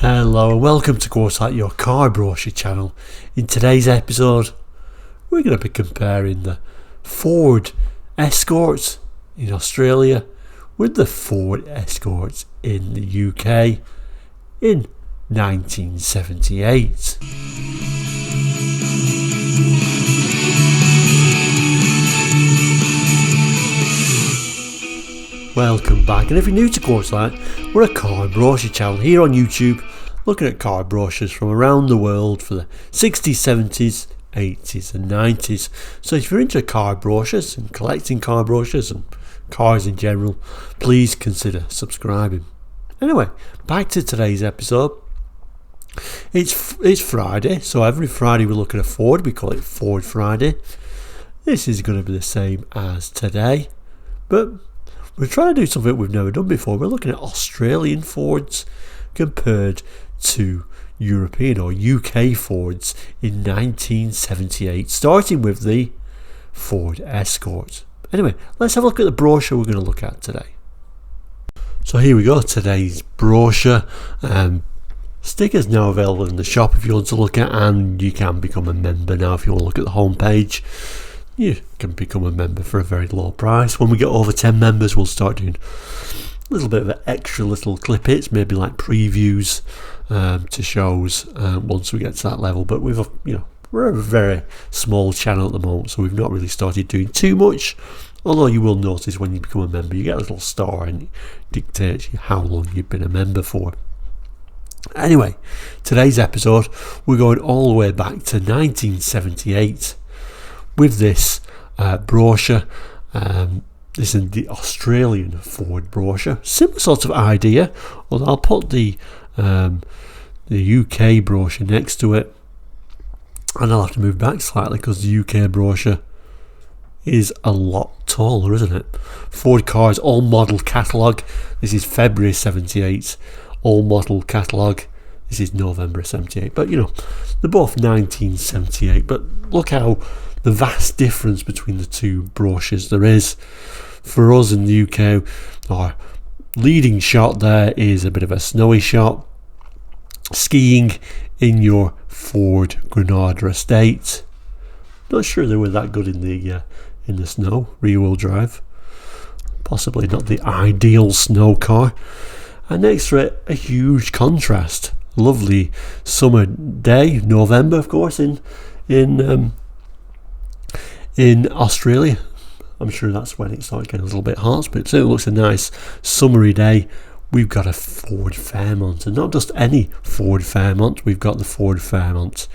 Hello and welcome to Quartzite, your car brochure channel. In today's episode, we're going to be comparing the Ford Escort in Australia with the Ford Escort in the UK in 1978. Welcome back, and if you're new to Quartzite, we're a car brochure channel here on YouTube, looking at car brochures from around the world for the 60s, 70s, 80s and 90s. So if you're into car brochures and collecting car brochures and cars in general, please consider subscribing. Anyway, back to today's episode. It's Friday, so every Friday we look at a Ford. We call it Ford Friday. This is going to be the same as today, but we're trying to do something we've never done before. We're looking at Australian Fords compared to European or UK Fords in 1978, starting with the Ford Escort. Anyway, let's have a look at the brochure we're going to look at today. So here we go, today's brochure. Stickers now available in the shop if you want to look at, and you can become a member now if you want to look at the homepage. You can become a member for a very low price. When we get over 10 members, we'll start doing a little bit of an extra little clip hits, maybe like previews to shows once we get to that level. But we're a very small channel at the moment, so we've not really started doing too much. Although you will notice when you become a member, you get a little star and it dictates you how long you've been a member for. Anyway, today's episode, we're going all the way back to 1978. With this brochure. This is the Australian Ford brochure. Similar sort of idea, although I'll put the UK brochure next to it, and I'll have to move back slightly because the UK brochure is a lot taller, isn't it? Ford Cars All Model Catalogue. This is February 78. All Model Catalogue. This is November 78. But they're both 1978. But look how the vast difference between the two brochures there is. For us in the UK, our leading shot there is a bit of a snowy shot, skiing in your Ford Granada estate. Not sure they were that good in the snow, rear-wheel drive. Possibly not the ideal snow car. And next to it, a huge contrast. Lovely summer day, November, of course, in Australia. I'm sure that's when it started getting a little bit hot, but it certainly looks a nice summery day. We've got a Ford Fairmont, and not just any Ford Fairmont. We've got the Ford Fairmont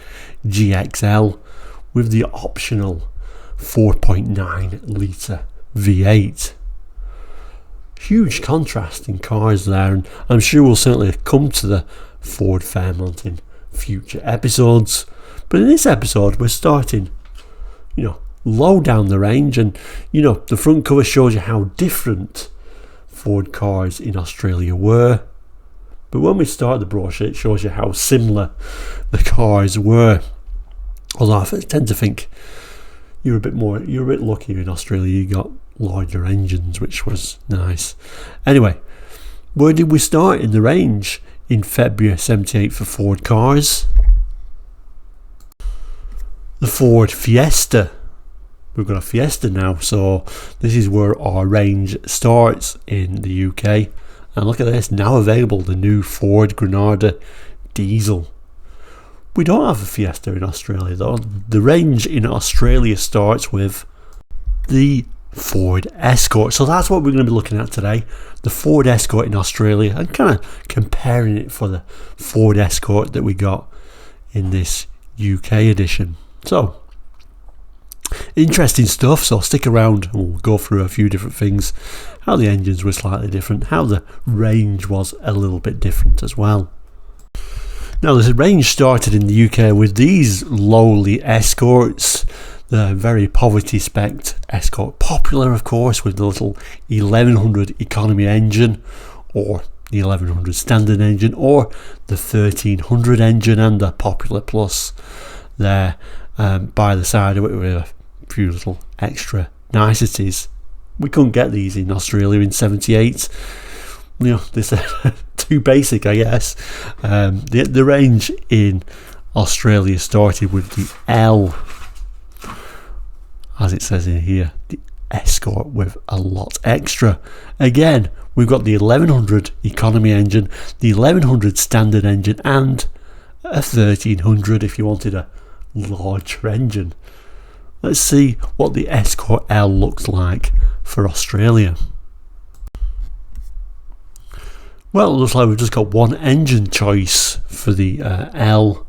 GXL with the optional 4.9 litre V8. Huge contrast in cars there, and I'm sure we'll certainly come to the Ford Fairmont in future episodes. But in this episode, we're starting, low down the range, and the front cover shows you how different Ford cars in Australia were. But when we start the brochure, it shows you how similar the cars were. Although I tend to think you're a bit luckier in Australia. You got larger engines, which was nice. Anyway, where did we start in the range in February 78 for Ford cars? The Ford Fiesta. We've got a Fiesta now, so this is where our range starts in the UK. And look at this, now available, the new Ford Granada diesel. We don't have a Fiesta in Australia though. The range in Australia starts with the Ford Escort. So that's what we're going to be looking at today. The Ford Escort in Australia, and kind of comparing it for the Ford Escort that we got in this UK edition. So interesting stuff, so stick around and we'll go through a few different things, how the engines were slightly different, how the range was a little bit different as well. Now the range started in the UK with these lowly Escorts, the very poverty spec'd Escort Popular, of course, with the little 1100 economy engine, or the 1100 standard engine, or the 1300 engine, and the Popular Plus there by the side of it with a few little extra niceties. We couldn't get these in Australia in 78. this too basic, I guess. The range in Australia started with the L, as it says in here, the Escort with a lot extra. Again, we've got the 1100 economy engine, the 1100 standard engine, and a 1300 if you wanted a larger engine. Let's see what the Escort L looks like for Australia. Well, it looks like we've just got one engine choice for the L.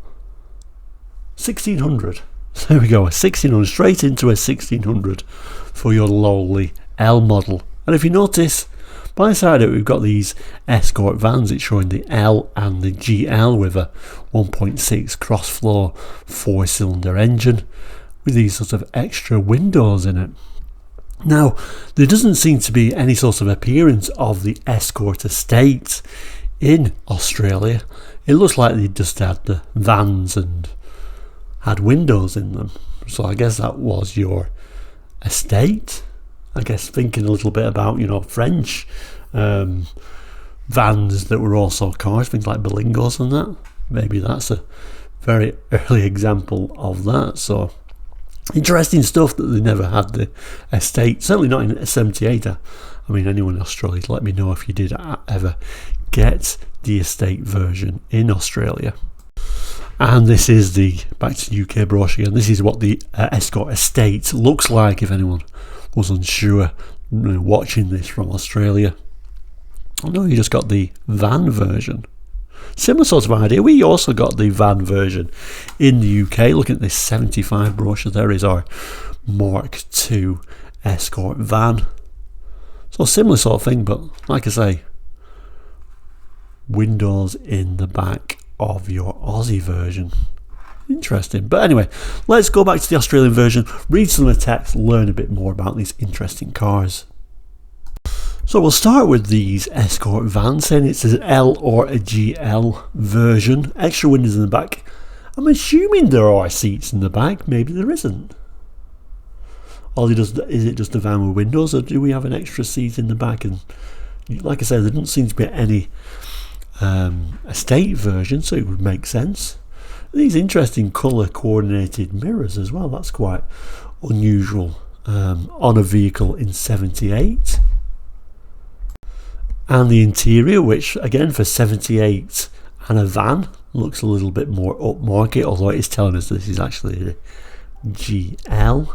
1600. So there we go, a 1600, straight into a 1600 for your lowly L model. And if you notice, by the side of it, we've got these Escort vans. It's showing the L and the GL with a 1.6 cross-floor 4-cylinder engine with these sort of extra windows in it. Now, there doesn't seem to be any sort of appearance of the Escort estate in Australia. It looks like they just had the vans and had windows in them. So I guess that was your estate. I guess thinking a little bit about, French vans that were also cars, things like Berlingo's and that. Maybe that's a very early example of that. So interesting stuff that they never had the estate, certainly not in 78. I mean, anyone in Australia, let me know if you did ever get the estate version in Australia. And this is the, back to the UK brochure again, this is what the Escort estate looks like if anyone was unsure watching this from Australia. I know you just got the van version. Similar sort of idea. We also got the van version in the UK. Looking at this 75 brochure, there is our Mark II Escort van. So similar sort of thing, but like I say, windows in the back of your Aussie version. Interesting. But anyway, let's go back to the Australian version, read some of the text, learn a bit more about these interesting cars. So we'll start with these Escort vans, saying it's an L or a GL version. Extra windows in the back. I'm assuming there are seats in the back. Maybe there isn't. Or is it just a van with windows, or do we have an extra seat in the back? And like I said, there doesn't seem to be any estate version, so it would make sense. These interesting colour coordinated mirrors as well. That's quite unusual on a vehicle in 78. And the interior, which again for 78 and a van looks a little bit more upmarket, although it is telling us this is actually the GL.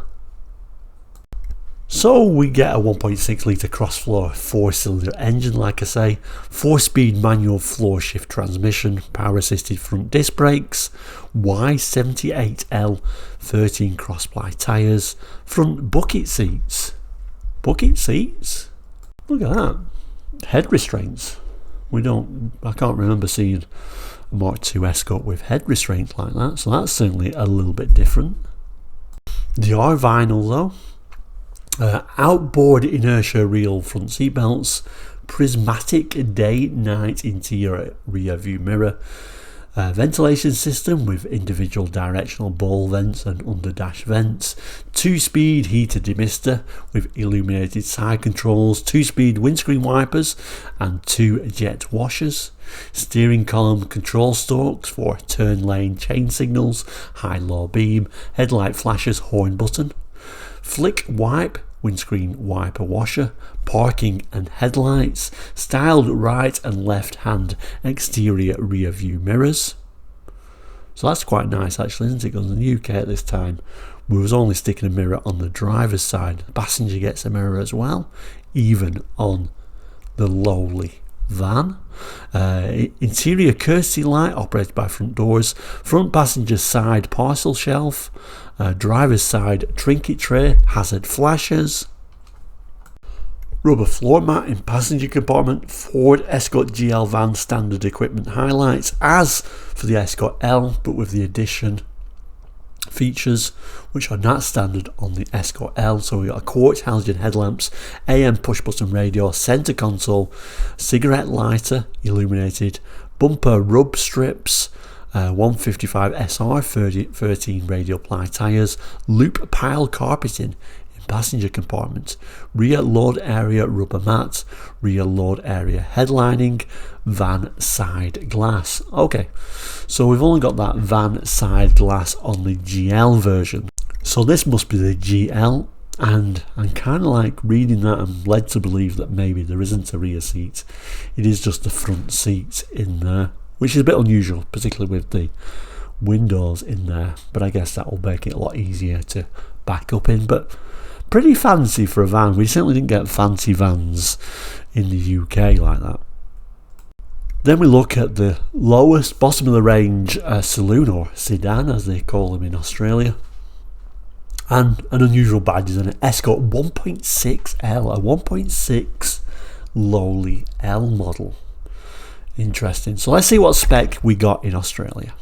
So we get a 1.6 litre cross-floor 4-cylinder engine, like I say, 4-speed manual floor shift transmission, power assisted front disc brakes, Y78L 13 cross-ply tyres, front bucket seats. Bucket seats? Look at that. Head restraints. I can't remember seeing a Mark II Escort with head restraints like that, so that's certainly a little bit different. They are vinyl though. Outboard inertia reel front seat belts, prismatic day-night interior rear view mirror, ventilation system with individual directional ball vents and under dash vents, 2-speed heater demister with illuminated side controls, 2-speed windscreen wipers and 2 jet washers, steering column control stalks for turn lane chain signals, high-low beam, headlight flashers, horn button, flick wipe, windscreen wiper washer, parking and headlights, styled right and left hand exterior rear view mirrors. So that's quite nice actually, isn't it? Because in the UK at this time we was only sticking a mirror on the driver's side. The passenger gets a mirror as well, even on the lowly van. Interior courtesy light operated by front doors, front passenger side parcel shelf, driver's side trinket tray, hazard flashers, rubber floor mat in passenger compartment, Ford Escort GL van standard equipment highlights as for the Escort L, but with the addition features which are not standard on the Escort L. So we got a quartz halogen headlamps, AM push button radio, center console, cigarette lighter illuminated, bumper rub strips, 155 SR 13 radial ply tyres, loop pile carpeting in passenger compartment, rear load area rubber mats, rear load area headlining, van side glass. Okay, so we've only got that van side glass on the GL version. So this must be the GL, and I'm kind of like reading that and led to believe that maybe there isn't a rear seat. It is just the front seat in there, which is a bit unusual, particularly with the windows in there, but I guess that will make it a lot easier to back up in. But pretty fancy for a van. We certainly didn't get fancy vans in the UK like that. Then we look at the lowest, bottom of the range saloon, or sedan as they call them in Australia, and an unusual badge is an Escort 1.6L, a 1.6 lowly L model. Interesting. So let's see what spec we got in Australia.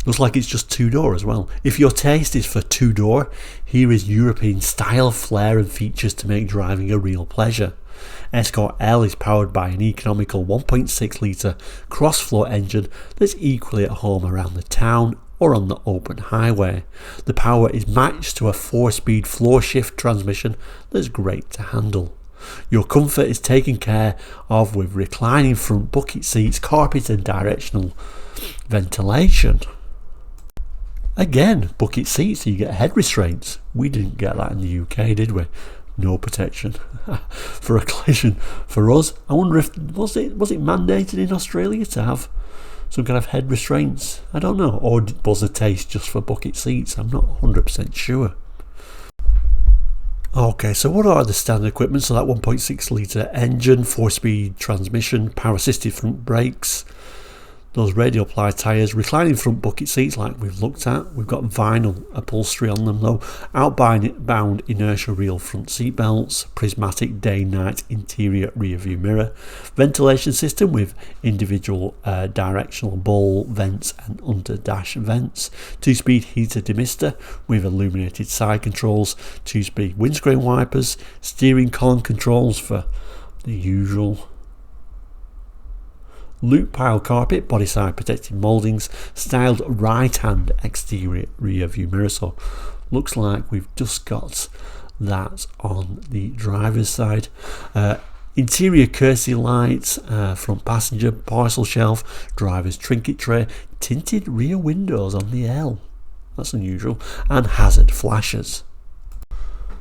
Looks like it's just two-door as well. If your taste is for two-door, here is European style, flair and features to make driving a real pleasure. Escort L is powered by an economical 1.6 litre cross-flow engine that's equally at home around the town or on the open highway. The power is matched to a 4-speed floor shift transmission that's great to handle. Your comfort is taken care of with reclining front bucket seats, carpet and directional ventilation. Again, bucket seats, so you get head restraints. We didn't get that in the UK, did we? No protection for a collision for us. I wonder if was it mandated in Australia to have some kind of head restraints? I don't know. Or was the taste just for bucket seats? I'm not 100% sure. Okay, so what are the standard equipment? So that 1.6 litre engine, 4-speed transmission, power assisted front brakes, those radial ply tyres, reclining front bucket seats like we've looked at. We've got vinyl upholstery on them though, outbound inertial reel front seat belts, prismatic day-night interior rear view mirror, ventilation system with individual directional ball vents and under dash vents, 2-speed heater demister with illuminated side controls, 2-speed windscreen wipers, steering column controls for the usual, loop pile carpet, body side protected mouldings, styled right hand exterior rear view mirror. So looks like we've just got that on the driver's side. Interior courtesy lights, front passenger parcel shelf, driver's trinket tray, tinted rear windows on the L, that's unusual, and hazard flashers.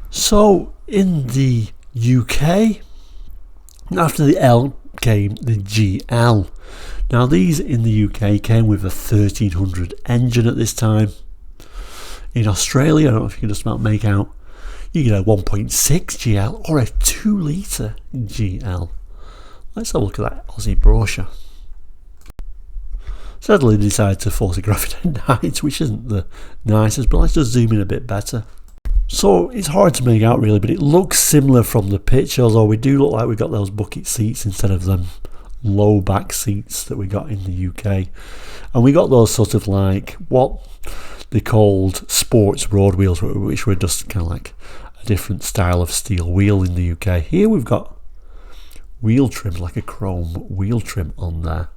So in the UK, after the L came the GL. Now these in the UK came with a 1300 engine at this time. In Australia, I don't know if you can just about make out, you get a 1.6 GL or a 2 litre GL. Let's have a look at that Aussie brochure. Sadly, they decided to photograph it at night, which isn't the nicest, but let's just zoom in a bit better. So it's hard to make out really, but it looks similar from the picture, although we do look like we got those bucket seats instead of them low back seats that we got in the UK. And we got those sort of like what they called sports road wheels, which were just kind of like a different style of steel wheel in the UK. Here we've got wheel trim, like a chrome wheel trim on there.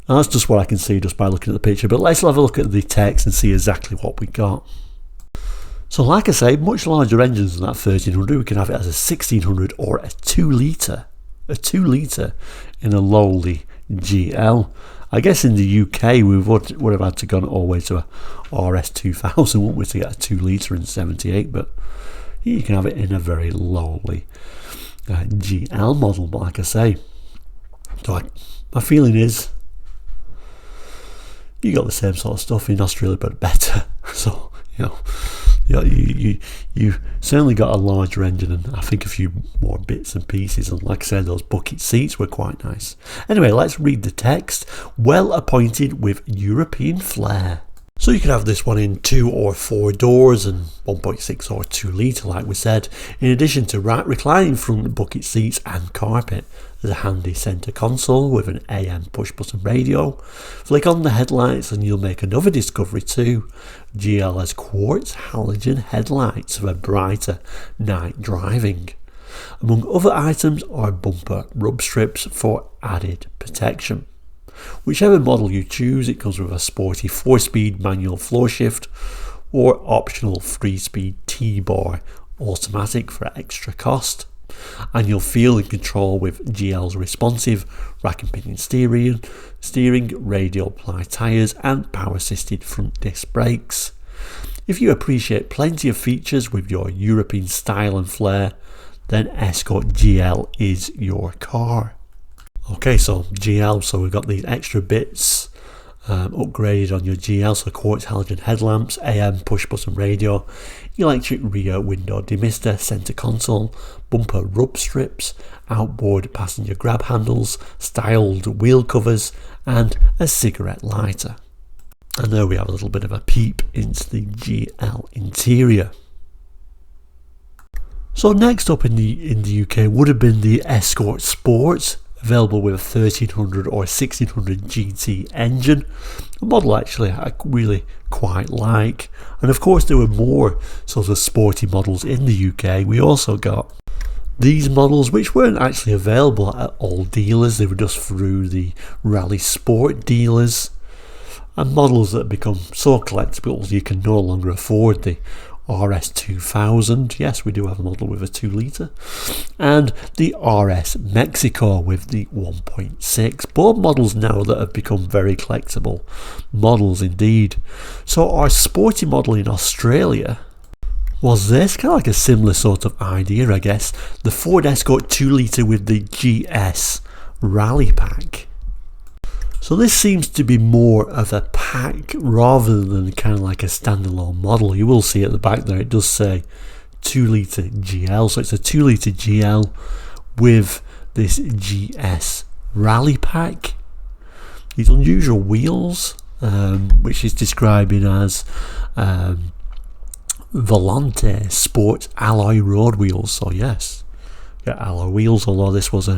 And that's just what I can see just by looking at the picture, but let's have a look at the text and see exactly what we got. So like I say, much larger engines than that 1300. We can have it as a 1600 or a 2 litre. A 2 litre in a lowly GL. I guess in the UK we would have had to gone all the way to a RS 2000, wouldn't we, to get a 2 litre in 78, but here you can have it in a very lowly GL model. But like I say, so my feeling is you got the same sort of stuff in Australia but better. So you certainly got a larger engine and I think a few more bits and pieces, and like I said, those bucket seats were quite nice. Anyway, let's read the text. Well appointed with European flair. So you can have this one in 2 or 4 doors and 1.6 or 2 litre like we said, in addition to reclining front bucket seats and carpet. There's a handy centre console with an AM push button radio. Flick on the headlights and you'll make another discovery too. GL has quartz halogen headlights for brighter night driving. Among other items are bumper rub strips for added protection. Whichever model you choose, it comes with a sporty 4-speed manual floor shift, or optional 3-speed T-bar automatic for extra cost. And you'll feel in control with GL's responsive rack and pinion steering, radial ply tyres and power assisted front disc brakes. If you appreciate plenty of features with your European style and flair, then Escort GL is your car. Okay, so GL, so we've got these extra bits upgraded on your GL, so quartz halogen headlamps, AM push button radio, electric rear window demister, centre console, bumper rub strips, outboard passenger grab handles, styled wheel covers and a cigarette lighter. And there we have a little bit of a peep into the GL interior. So next up in the UK would have been the Escort Sport, available with a 1300 or 1600 GT engine, a model actually I really quite like. And of course there were more sort of sporty models in the UK. We also got these models which weren't actually available at all dealers, they were just through the Rally Sport dealers, and models that have become so collectible you can no longer afford the RS 2000, yes we do have a model with a 2 litre, and the RS Mexico with the 1.6, both models now that have become very collectible models indeed. So our sporty model in Australia was this, kind of like a similar sort of idea I guess, the Ford Escort 2 litre with the GS Rally Pack. So this seems to be more of a pack rather than kind of like a standalone model. You will see at the back there it does say 2 litre GL, so it's a 2 litre GL with this GS Rally Pack. These unusual wheels, which is describing as Volante Sport Alloy Road Wheels. So yes, yeah, alloy wheels, although this was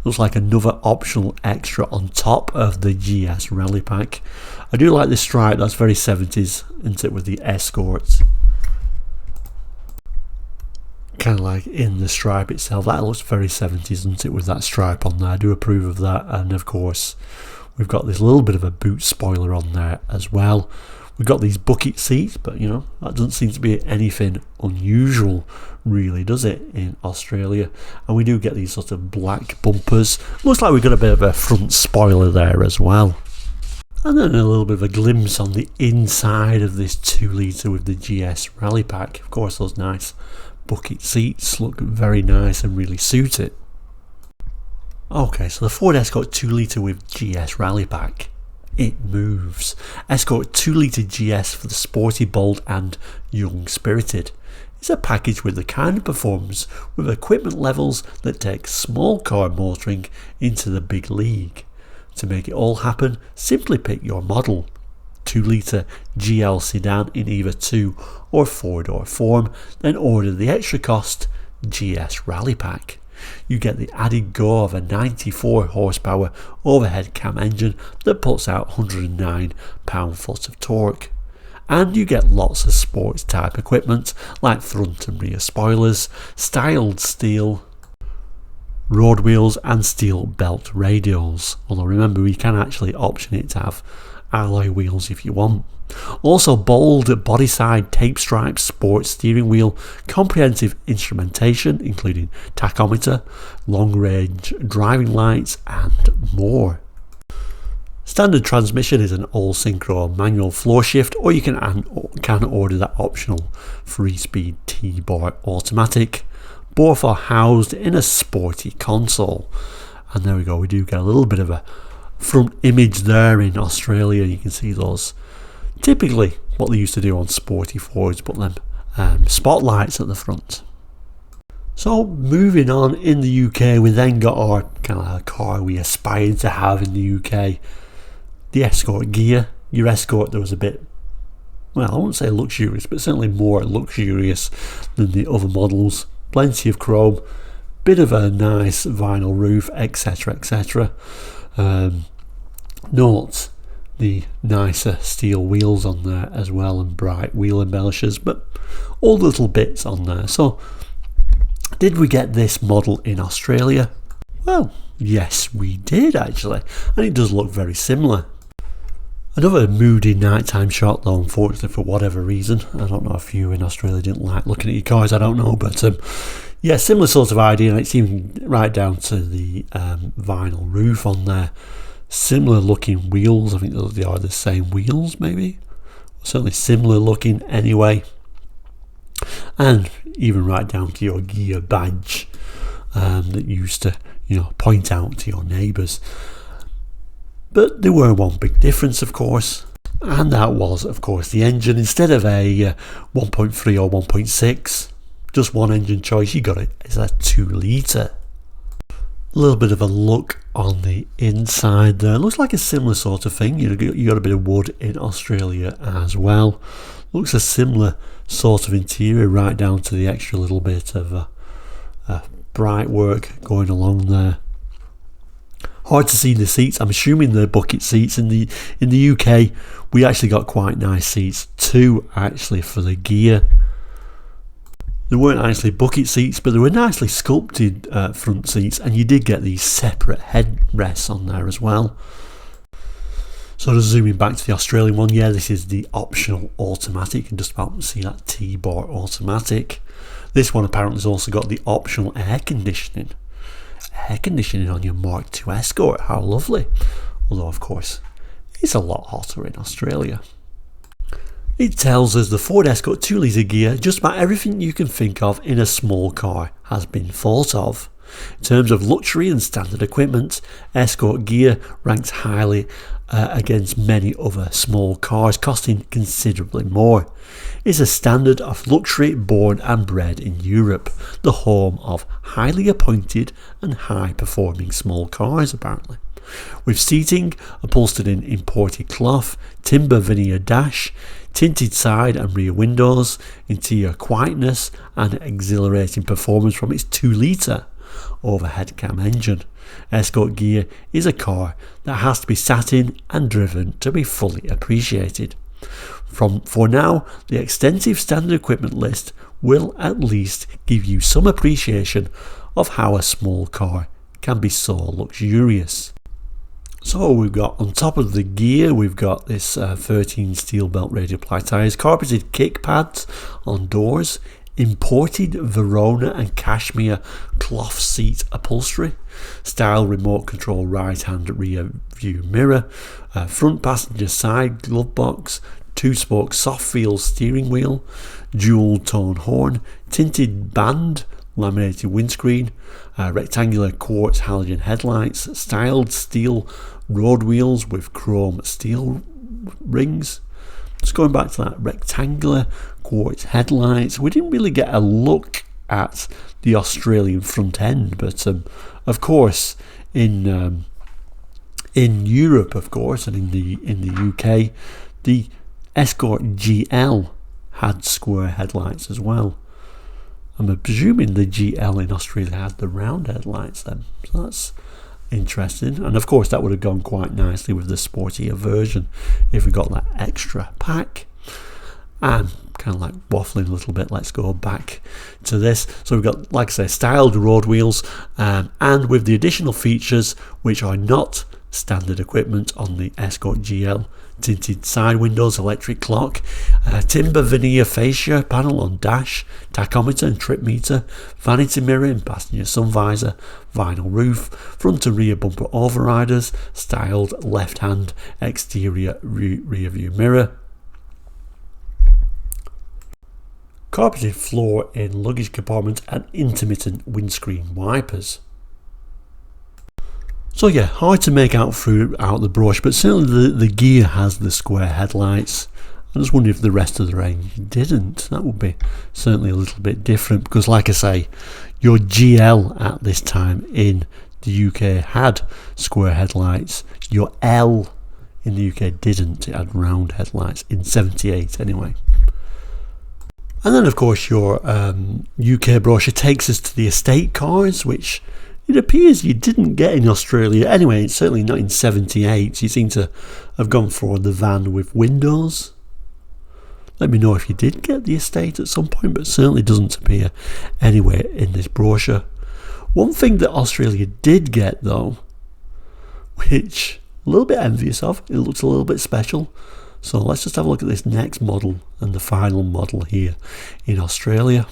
looks like another optional extra on top of the GS Rally Pack. I do like this stripe, that's very 70s, isn't it, with the Escort kind of like in the stripe itself. That looks very 70s, isn't it, with that stripe on there. I do approve of that. And of course we've got this little bit of a boot spoiler on there as well. We've got these bucket seats, but you know, that doesn't seem to be anything unusual really, does it, in Australia? And we do get these sort of black bumpers. Looks like we've got a bit of a front spoiler there as well. And then a little bit of a glimpse on the inside of this 2 litre with the GS Rally Pack. Of course those nice bucket seats look very nice and really suit it. Okay, so the Ford Escort 2 litre with GS Rally Pack. It moves. Escort 2 litre GS for the sporty, bold and young spirited. It's a package with the kind of performance with equipment levels that take small car motoring into the big league. To make it all happen, simply pick your model. 2 litre GL sedan in either 2 or 4-door form, then order the extra cost GS Rally Pack. You get the added go of a 94 horsepower overhead cam engine that puts out 109 pound-foot of torque. And you get lots of sports type equipment like front and rear spoilers, styled steel road wheels and steel belt radials. Although remember, you can actually option it to have alloy wheels if you want. Also bold body side tape stripes, sports steering wheel, comprehensive instrumentation including tachometer, long range driving lights and more. Standard transmission is an all synchro manual floor shift, or you can order that optional 3-speed T-bar automatic. Both are housed in a sporty console. And there we go, we do get a little bit of a front image there in Australia. You can see those, typically what they used to do on sporty Fords, put them spotlights at the front. So moving on, in the UK we then got our kind of car we aspired to have in the UK, the Escort Gear. Your Escort that was a bit, well, I wouldn't say luxurious, but certainly more luxurious than the other models. Plenty of chrome, bit of a nice vinyl roof, etc, etc. Note the nicer steel wheels on there as well, and bright wheel embellishers, but all the little bits on there. So did we get this model in Australia? Well, yes we did actually, and it does look very similar. Another moody nighttime shot though, unfortunately, for whatever reason. I don't know if you in Australia didn't like looking at your cars, I don't know, but yeah, similar sort of idea, and it's even right down to the vinyl roof on there. Similar looking wheels, I think they are the same wheels maybe, certainly similar looking anyway, and even right down to your gear badge that you used to, you know, point out to your neighbours. But there were one big difference, of course, and that was, of course, the engine. Instead of a 1.3 or 1.6, just one engine choice, you got it. It's a 2 litre. A little bit of a look on the inside there. Looks like a similar sort of thing. You got a bit of wood in Australia as well. Looks a similar sort of interior, right down to the extra little bit of bright work going along there. Hard to see the seats. I'm assuming they're bucket seats. In the UK, we actually got quite nice seats too, actually, for the Gear. They weren't actually bucket seats, but they were nicely sculpted front seats, and you did get these separate headrests on there as well. So just zooming back to the Australian one, yeah, this is the optional automatic. You can just about see that T-bar automatic. This one apparently has also got the optional air conditioning. Air conditioning on your Mark II Escort, how lovely. Although of course it's a lot hotter in Australia. It tells us the Ford Escort 2 litre Gear, just about everything you can think of in a small car has been thought of. In terms of luxury and standard equipment, Escort Gear ranks highly against many other small cars, costing considerably more. It's a standard of luxury born and bred in Europe, the home of highly appointed and high performing small cars apparently. With seating upholstered in imported cloth, timber veneer dash, tinted side and rear windows, interior quietness and exhilarating performance from its 2 litre overhead cam engine. Escort Gear is a car that has to be sat in and driven to be fully appreciated. For now, the extensive standard equipment list will at least give you some appreciation of how a small car can be so luxurious. So we've got, on top of the Gear, we've got this 13 steel belt radial ply tyres, carpeted kick pads on doors, imported Verona and cashmere cloth seat upholstery, style remote control right hand rear view mirror, front passenger side glove box, 2-spoke soft feel steering wheel, dual tone horn, tinted band, laminated windscreen, rectangular quartz halogen headlights, styled steel road wheels with chrome steel rings. Just going back to that rectangular quartz headlights, we didn't really get a look at the Australian front end, but of course in Europe, of course, and in the UK, the Escort GL had square headlights as well. I'm presuming the GL in Australia had the round headlights then, so that's interesting. And of course that would have gone quite nicely with the sportier version if we got that extra pack. And kind of like waffling a little bit, let's go back to this. So we've got, like I say, styled road wheels, and with the additional features which are not standard equipment on the Escort GL: tinted side windows, electric clock, timber veneer fascia panel on dash, tachometer and trip meter, vanity mirror and passenger sun visor, vinyl roof, front and rear bumper overriders, styled left hand exterior rear view mirror, carpeted floor in luggage compartment and intermittent windscreen wipers. So yeah, hard to make out throughout the brush, but certainly the Gear has the square headlights. I just wonder if the rest of the range didn't. That would be certainly a little bit different, because like I say, your GL at this time in the UK had square headlights. Your L in the UK didn't. It had round headlights in 78 anyway. And then of course your UK brochure takes us to the estate cars, which it appears you didn't get in Australia. Anyway, it's certainly not in 78. You seem to have gone for the van with windows. Let me know if you did get the estate at some point, but certainly doesn't appear anywhere in this brochure. One thing that Australia did get though, which a little bit envious of. It looks a little bit special. So let's just have a look at this next model and the final model here in Australia.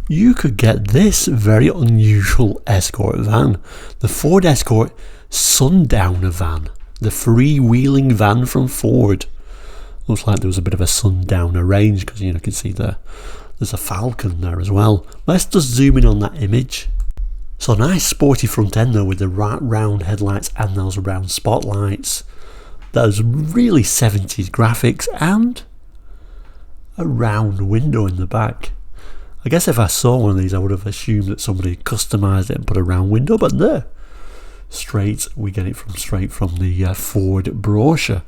You could get this very unusual Escort van, the Ford Escort Sundowner van, the freewheeling van from Ford. Looks like there was a bit of a Sundowner range because you can see there's a Falcon there as well. Let's just zoom in on that image. So nice sporty front end though, with the round headlights and those round spotlights. Those really 70s graphics and a round window in the back. I guess if I saw one of these I would have assumed that somebody customised it and put a round window, but no. We get it straight from the Ford brochure.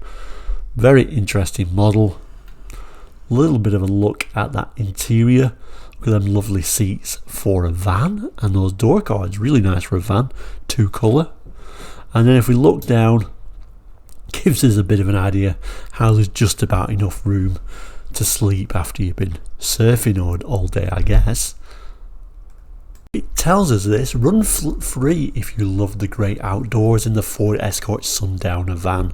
Very interesting model. A little bit of a look at that interior. Look at them lovely seats for a van, and those door cards, really nice for a van, 2-colour. And then if we look down, gives us a bit of an idea how there's just about enough room to sleep after you've been surfing all day, I guess. It tells us this: run free if you love the great outdoors in the Ford Escort Sundowner van.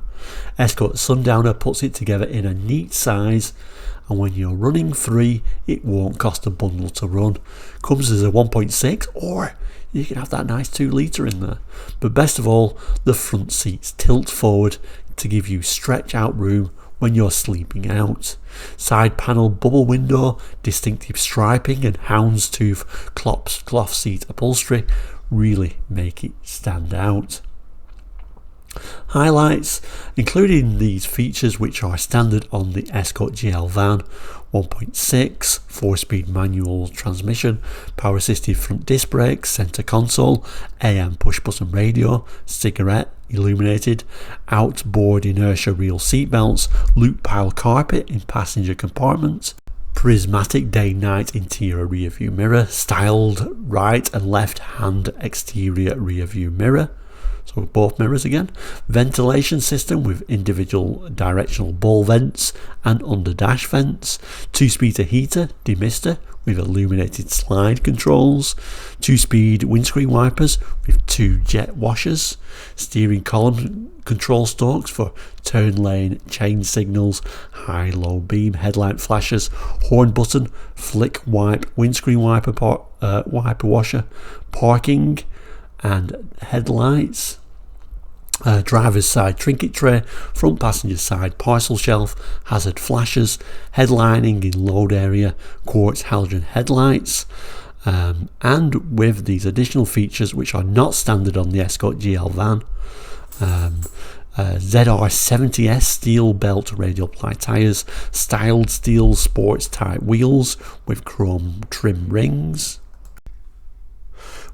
Escort Sundowner puts it together in a neat size, and when you're running free it won't cost a bundle to run. Comes as a 1.6, or you can have that nice 2 litre in there. But best of all, the front seats tilt forward to give you stretch out room when you're sleeping out. Side panel bubble window, distinctive striping and houndstooth cloth seat upholstery really make it stand out. Highlights, including these features which are standard on the Escort GL van: 1.6 4-speed manual transmission, power assisted front disc brakes, centre console, AM push button radio, cigarette illuminated, outboard inertia reel seat belts, loop pile carpet in passenger compartment, prismatic day-night interior rear view mirror, styled right and left hand exterior rear view mirror, so both mirrors again, ventilation system with individual directional ball vents and under dash vents, 2-speed heater demister with illuminated slide controls, 2-speed windscreen wipers with 2 jet washers, steering column control stalks for turn lane change signals, high-low beam headlight flashes, horn button, flick wipe, windscreen wiper washer, parking and headlights, driver's side trinket tray, front passenger side parcel shelf, hazard flashes, headlining in load area, quartz halogen headlights, and with these additional features which are not standard on the Escort GL van, ZR70S steel belt radial ply tyres, styled steel sports type wheels with chrome trim rings.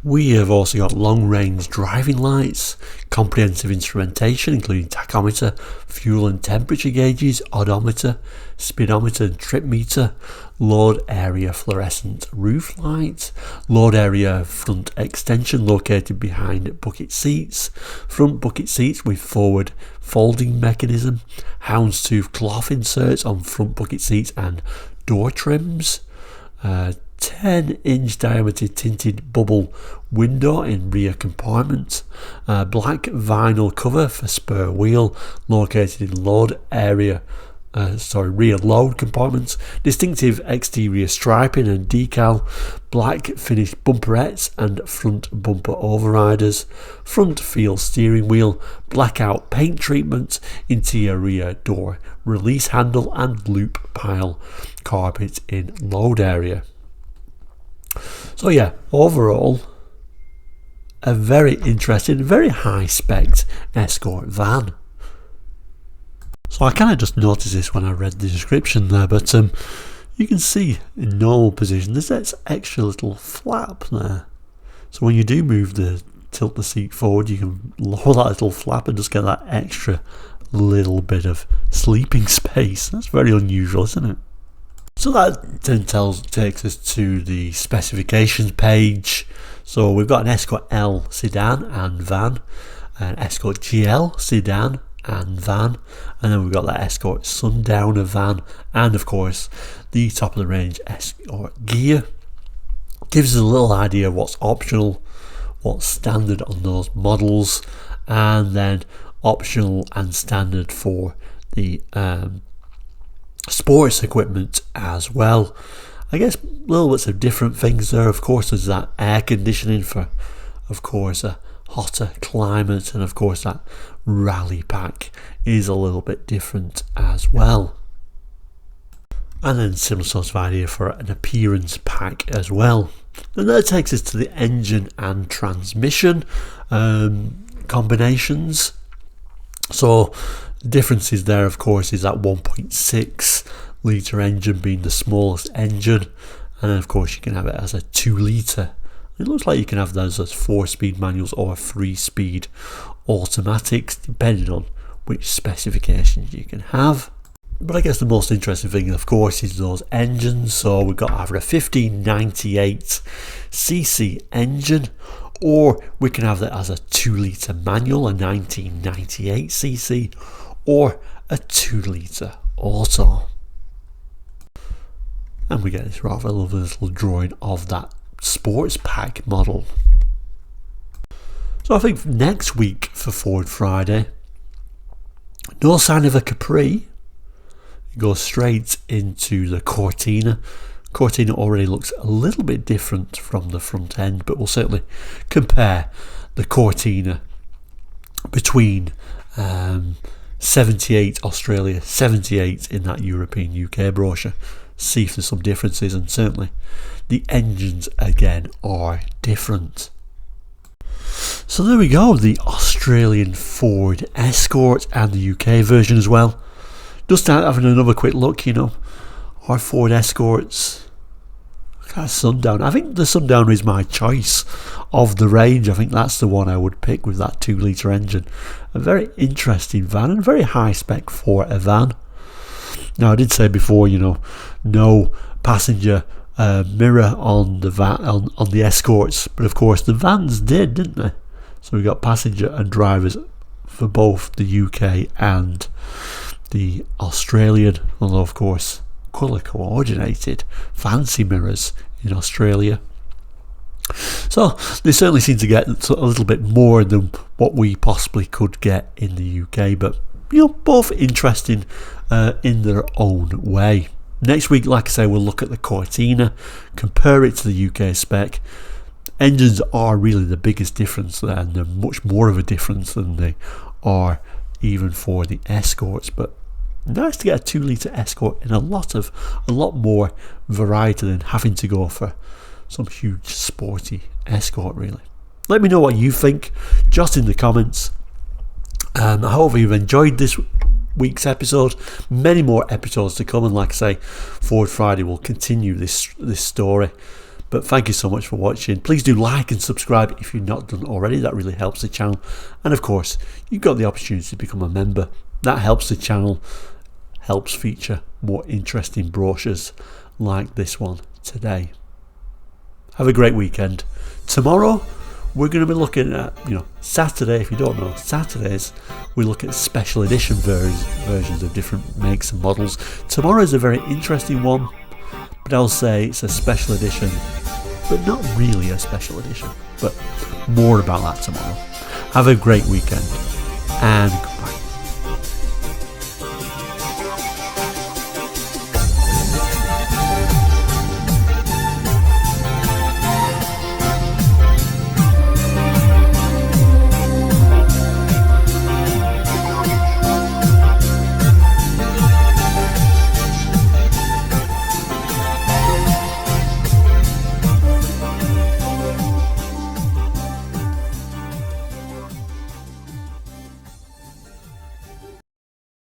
We have also got long range driving lights, comprehensive instrumentation including tachometer, fuel and temperature gauges, odometer, speedometer and trip meter, load area fluorescent roof light, load area front extension located behind bucket seats, front bucket seats with forward folding mechanism, houndstooth cloth inserts on front bucket seats and door trims, 10-inch diameter tinted bubble window in rear compartment, black vinyl cover for spare wheel located in rear load compartments, distinctive exterior striping and decal, black finished bumperettes and front bumper overriders, front field steering wheel, blackout paint treatment, interior rear door release handle and loop pile carpet in load area. So yeah, overall a very interesting, very high spec Escort van. So I kind of just noticed this when I read the description there, but you can see in normal position there's that extra little flap there. So when you do tilt the seat forward, you can lower that little flap and just get that extra little bit of sleeping space. That's very unusual, isn't it? So that then takes us to the specifications page. So we've got an Escort L sedan and van, an Escort GL sedan and van, and then we've got that Escort Sundowner van, and of course the top of the range Escort Gear. Gives us a little idea of what's optional, what's standard on those models, and then optional and standard for the sports equipment as well. I guess little bits of different things there. Of course, there's that air conditioning for, of course, a hotter climate, and of course that rally pack is a little bit different as well. And then similar sort of idea for an appearance pack as well. And that takes us to the engine and transmission combinations. So the differences there, of course, is that 1.6 litre engine being the smallest engine, and then of course you can have it as a 2 litre. It looks like you can have those as 4-speed manuals or 3-speed automatics, depending on which specifications you can have. But I guess the most interesting thing, of course, is those engines. So we've got either a 1598cc engine, or we can have that as a 2 litre manual, a 1998cc, or a 2 litre auto. And we get this rather lovely little drawing of that sports pack model. So I think next week for Ford Friday, no sign of a Capri. It goes straight into the Cortina. Cortina already looks a little bit different from the front end, but we'll certainly compare the Cortina between 78 Australia, 78 in that European UK brochure. See if there's some differences, and certainly the engines again are different. So there we go, the Australian Ford Escort and the UK version as well. Just having another quick look, our Ford Escorts, kind of Sundowner. I think the Sundowner is my choice of the range. I think that's the one I would pick with that 2 litre engine. A very interesting van and very high spec for a van. Now I did say before, no passenger mirror on the van on the Escorts, but of course the vans didn't they? So we got passenger and drivers for both the UK and the Australian, although of course colour coordinated fancy mirrors in Australia. So they certainly seem to get a little bit more than what we possibly could get in the UK, but both interesting in their own way. Next week, like I say, we'll look at the Cortina, compare it to the UK spec. Engines are really the biggest difference there, and they're much more of a difference than they are even for the Escorts. But nice to get a 2 litre Escort in a lot more variety than having to go for some huge sporty Escort, really. Let me know what you think just in the comments. I hope you've enjoyed this week's episode. Many more episodes to come, and like I say, Ford Friday will continue this story. But thank you so much for watching. Please do like and subscribe if you've not done already. That really helps the channel. And of course, you've got the opportunity to become a member. That helps the channel, helps feature more interesting brochures like this one today. Have a great weekend. Tomorrow we're going to be looking at, Saturday. If you don't know, Saturdays we look at special edition versions of different makes and models. Tomorrow is a very interesting one, but I'll say it's a special edition, but not really a special edition. But more about that tomorrow. Have a great weekend, and